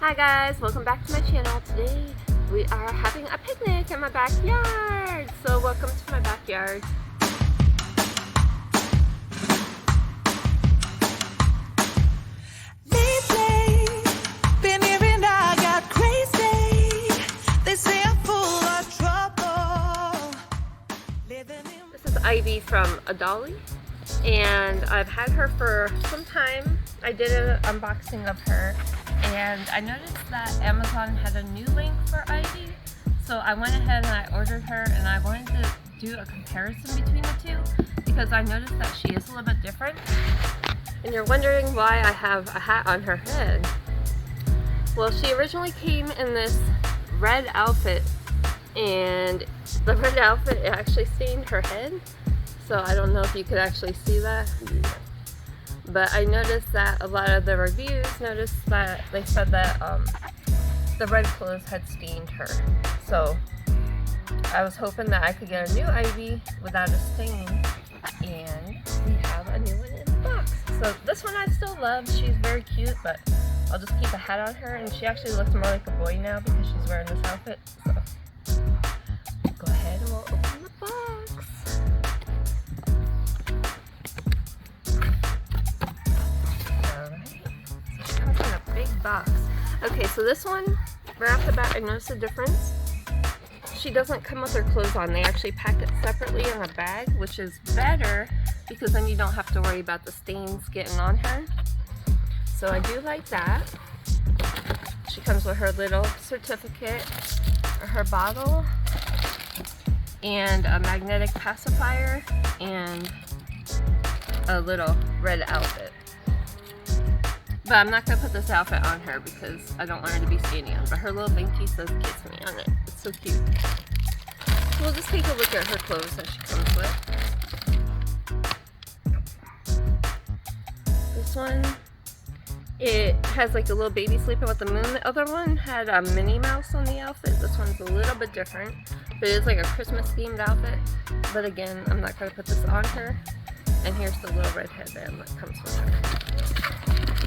Hi guys, welcome back to my channel. Today we are having a picnic in my backyard. So welcome to my backyard. Lately, been hearing I got crazy. They say I'm full of trouble. This is Ivy from Adolly, and I've had her for some time. I did an unboxing of her, and I noticed that Amazon had a new link for Ivy, so I went ahead and I ordered her, and I wanted to do a comparison between the two because I noticed that she is a little bit different. And you're wondering why I have a hat on her head. Well, she originally came in this red outfit, and the red outfit actually stained her head, so I don't know if you could actually see that. But I noticed that a lot of the reviews noticed that they said that the red clothes had stained her. So I was hoping that I could get a new Ivy without a stain, and we have a new one in the box. So this one I still love. She's very cute, but I'll just keep a hat on her, and she actually looks more like a boy now because she's wearing this outfit. So go ahead and we'll open the box. Box. Okay, so this one, right off the bat, I noticed a difference. She doesn't come with her clothes on. They actually pack it separately in a bag, which is better because then you don't have to worry about the stains getting on her. So I do like that. She comes with her little certificate, her bottle, and a magnetic pacifier, and a little red outfit. But I'm not going to put this outfit on her because I don't want her to be standing on. But her little binky says "Kiss Me" on it. It's so cute. So we'll just take a look at her clothes that she comes with. This one, it has like a little baby sleeping with the moon. The other one had a Minnie Mouse on the outfit. This one's a little bit different. But it is like a Christmas themed outfit. But again, I'm not going to put this on her. And here's the little red headband that comes with her.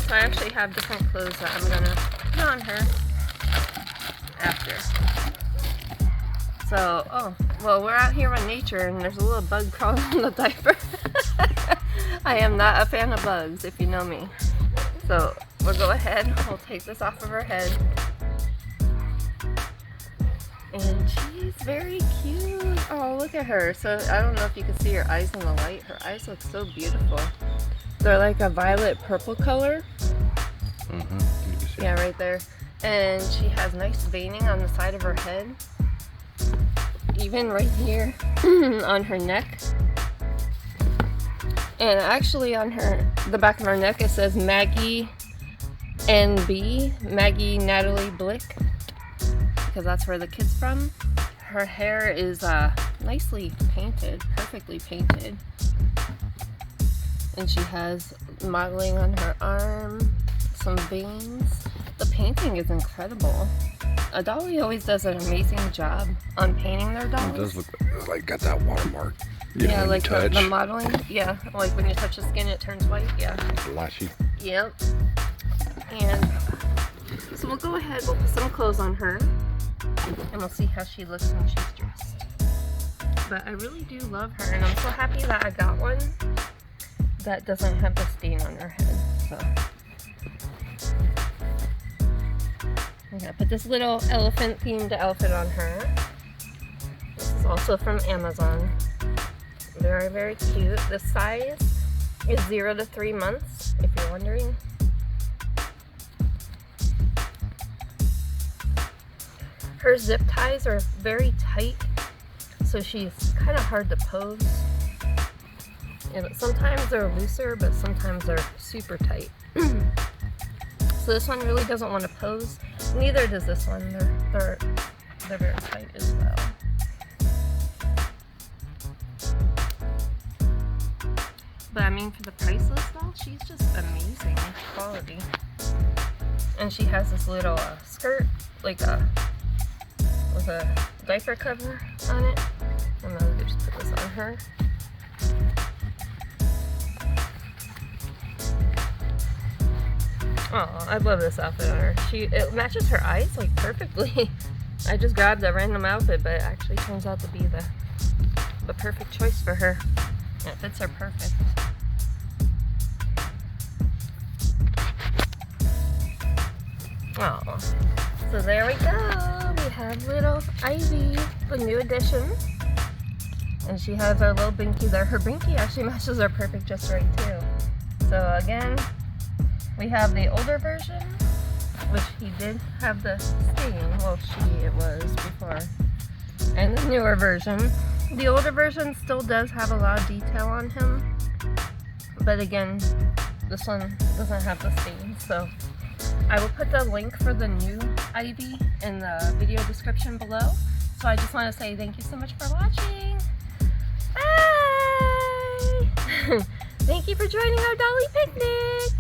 So I actually have different clothes that I'm gonna put on her after. So, oh, well, we're out here in nature and there's a little bug crawling on the diaper. I am not a fan of bugs, if you know me. So we'll go ahead, we'll take this off of her head. And she's very cute. Oh, look at her. So I don't know if you can see her eyes in the light. Her eyes look so beautiful. They're like a violet purple color. Yeah, right there. And she has nice veining on the side of her head. Even right here on her neck. And actually on the back of her neck it says Maggie NB, Maggie Natalie Blick. Because that's where the kid's from. Her hair is nicely painted, perfectly painted. And she has modeling on her arm, some veins. The painting is incredible. Adolly always does an amazing job on painting their dolls. It does look like got that watermark. Yeah, like the modeling. Yeah, like when you touch the skin it turns white. Yeah. Lashy. Yep. And so we'll go ahead, we'll put some clothes on her. And we'll see how she looks when she's dressed. But I really do love her, and I'm so happy that I got one that doesn't have the stain on her head. So I'm gonna put this little elephant themed outfit on her. This is also from Amazon. Very, very cute. The size is 0 to 3 months, if you're wondering. Her zip ties are very tight, so she's kind of hard to pose. Yeah, but sometimes they're looser, but sometimes they're super tight. So this one really doesn't want to pose. Neither does this one. They're very tight as well. But I mean, for the price list though, she's just amazing quality. And she has this little skirt, like with a diaper cover on it. I'm gonna just put this on her. Oh, I love this outfit on her. It matches her eyes like perfectly. I just grabbed a random outfit, but it actually turns out to be the perfect choice for her. It fits her perfect. Oh, so there we go. We have little Ivy, the new addition. And she has her little binky there. Her binky actually matches her perfect just right too. So again, we have the older version, which he did have the stain. Well, it was before. And the newer version. The older version still does have a lot of detail on him. But again, this one doesn't have the stain. So I will put the link for the new Ivy in the video description below. So I just want to say thank you so much for watching. Bye! Thank you for joining our Dolly picnic!